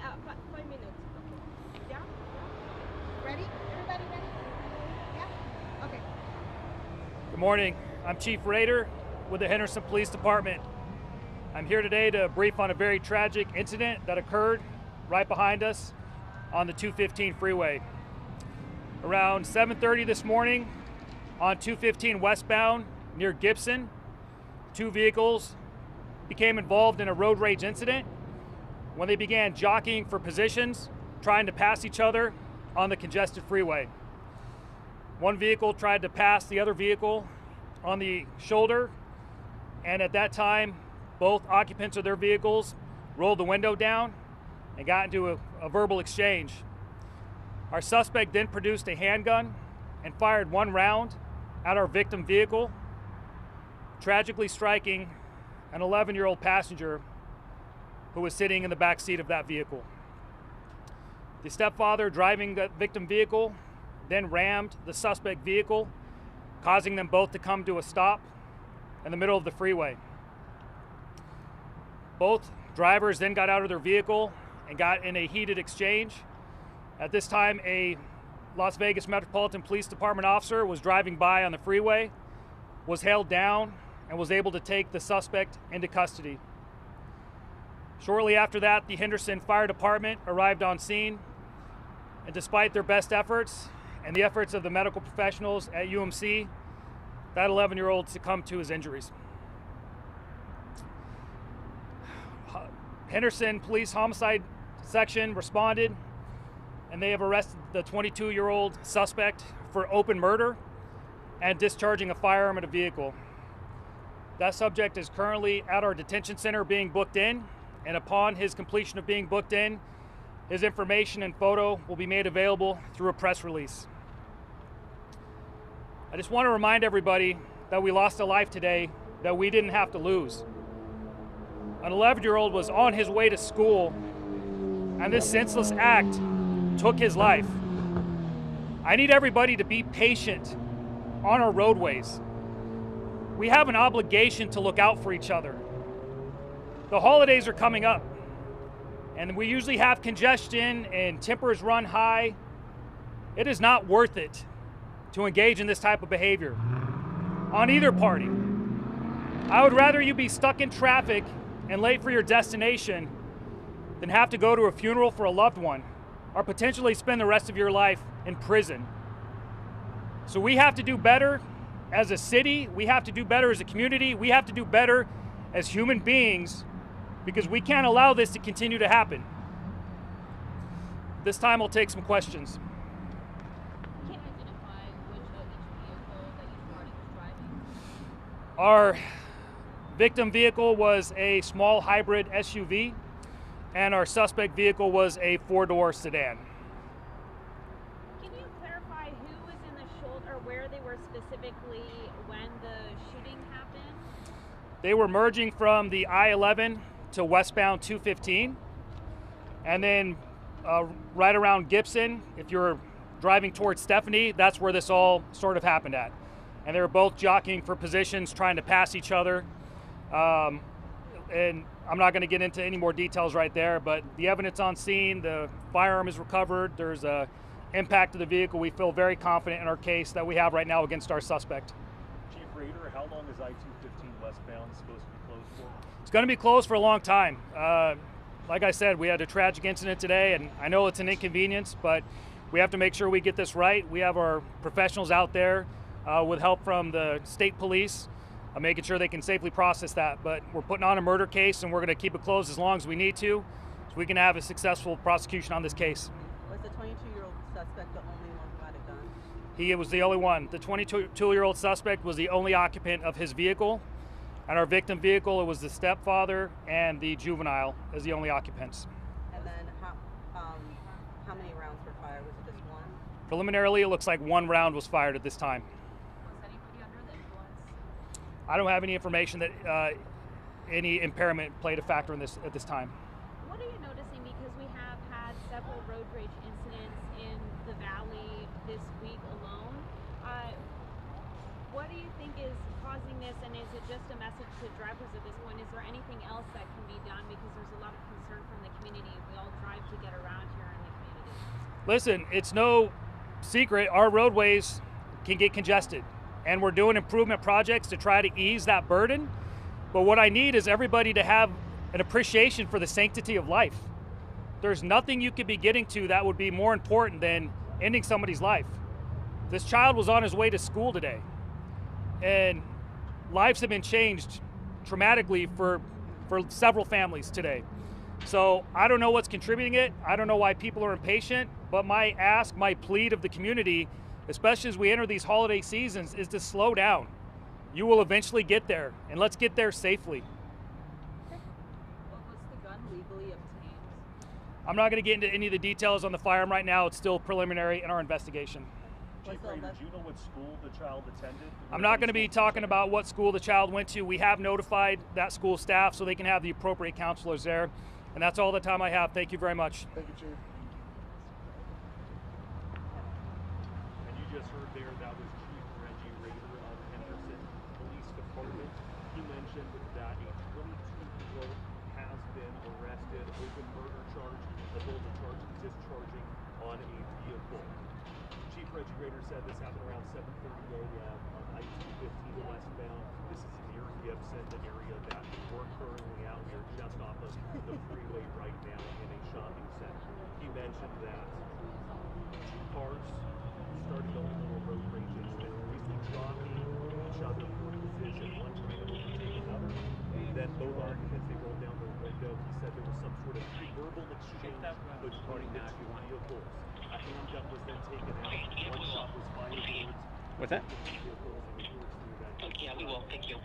5 minutes. Okay. Yeah? Ready? Everybody ready? Yeah? Okay. Good morning. I'm Chief Rader with the Henderson Police Department. I'm here today to brief on a very tragic incident that occurred right behind us on the 215 freeway. Around 7:30 this morning on 215 westbound near Gibson, two vehicles became involved in a road rage incident when they began jockeying for positions, trying to pass each other on the congested freeway. One vehicle tried to pass the other vehicle on the shoulder, and at that time, both occupants of their vehicles rolled the window down and got into a verbal exchange. Our suspect then produced a handgun and fired one round at our victim vehicle, tragically striking an 11-year-old passenger who was sitting in the back seat of that vehicle. The stepfather driving the victim vehicle then rammed the suspect vehicle, causing them both to come to a stop in the middle of the freeway. Both drivers then got out of their vehicle and got in a heated exchange. At this time, a Las Vegas Metropolitan Police Department officer was driving by on the freeway, was held down, and was able to take the suspect into custody. Shortly after that, the Henderson Fire Department arrived on scene, and despite their best efforts and the efforts of the medical professionals at UMC, that 11-year-old succumbed to his injuries. Henderson Police Homicide Section responded, and they have arrested the 22-year-old suspect for open murder and discharging a firearm at a vehicle. That subject is currently at our detention center being booked in, and upon his completion of being booked in, his information and photo will be made available through a press release. I just want to remind everybody that we lost a life today that we didn't have to lose. An 11-year-old was on his way to school, and this senseless act took his life. I need everybody to be patient on our roadways. We have an obligation to look out for each other. The holidays are coming up, and we usually have congestion and tempers run high. It is not worth it to engage in this type of behavior on either party. I would rather you be stuck in traffic and late for your destination than have to go to a funeral for a loved one or potentially spend the rest of your life in prison. So we have to do better as a city, we have to do better as a community, we have to do better as human beings, because we can't allow this to continue to happen. This time I'll take some questions. Can you identify which of each vehicle that each party was driving? Our victim vehicle was a small hybrid SUV, and our suspect vehicle was a four-door sedan. Can you clarify who was in the shoulder, or where they were specifically when the shooting happened? They were merging from the I-11 to westbound 215, and then right around Gibson, if you're driving towards Stephanie, that's where this all sort of happened at. And they were both jockeying for positions, trying to pass each other. And I'm not going to get into any more details right there, but the evidence on scene, the firearm is recovered, there's a impact to the vehicle. We feel very confident in our case that we have right now against our suspect. Chief Rader, how long is I-215 westbound supposed to be closed for? It's going to be closed for a long time. Like I said, we had a tragic incident today, and I know it's an inconvenience, but we have to make sure we get this right. We have our professionals out there with help from the state police, making sure they can safely process that. But we're putting on a murder case, and we're going to keep it closed as long as we need to, so we can have a successful prosecution on this case. Was the 22-year-old suspect the only one who had a gun? He was the only one. The 22-year-old suspect was the only occupant of his vehicle. And our victim vehicle, it was the stepfather and the juvenile as the only occupants. And then how many rounds were fired? Was it just one? Preliminarily, it looks like one round was fired at this time. Was anybody under the influence? I don't have any information that any impairment played a factor in this at this time. What are you noticing? Because we have had several road rage incidents in the valley this week alone. What do you think is causing this, and is it just a message to drivers at this point? Is there anything else that can be done? Because there's a lot of concern from the community community. We all drive to get around here in the community. Listen, it's no secret our roadways can get congested, and we're doing improvement projects to try to ease that burden. But what I need is everybody to have an appreciation for the sanctity of life. There's nothing you could be getting to that would be more important than ending somebody's life. This child was on his way to school today, and lives have been changed traumatically for several families today. So I don't know what's contributing it. I don't know why people are impatient, but my ask, my plead of the community, especially as we enter these holiday seasons, is to slow down. You will eventually get there, and let's get there safely. What was the gun legally obtained? I'm not going to get into any of the details on the firearm right now. It's still preliminary in our investigation. Chief Rader, do you know what school the child attended? I'm not going to be talking about what school the child went to. We have notified that school staff so they can have the appropriate counselors there. And that's all the time I have. Thank you very much. Thank you, Chief. And you just heard there, that was Chief Reggie Rader of Henderson Police Department. He mentioned that a 22-year-old has been arrested, open murder charge, as well as a charge of discharging on a vehicle. Chief Reggie Rader said this happened around 7:30 a.m. on I-215 westbound. This is near Gibson, the area that we're currently out here just off of the freeway right now in a shopping center. He mentioned that two cars started going a little road rage incident, briefly dropping each other for position, one trying to overtake another. Then both occupants, they rolled down their window. He said there was some sort of verbal exchange between the two vehicles. A handgun was then taken out. One shot was fired towards What's that? the vehicles, and the bullets through that. Yeah, we will. Thank you.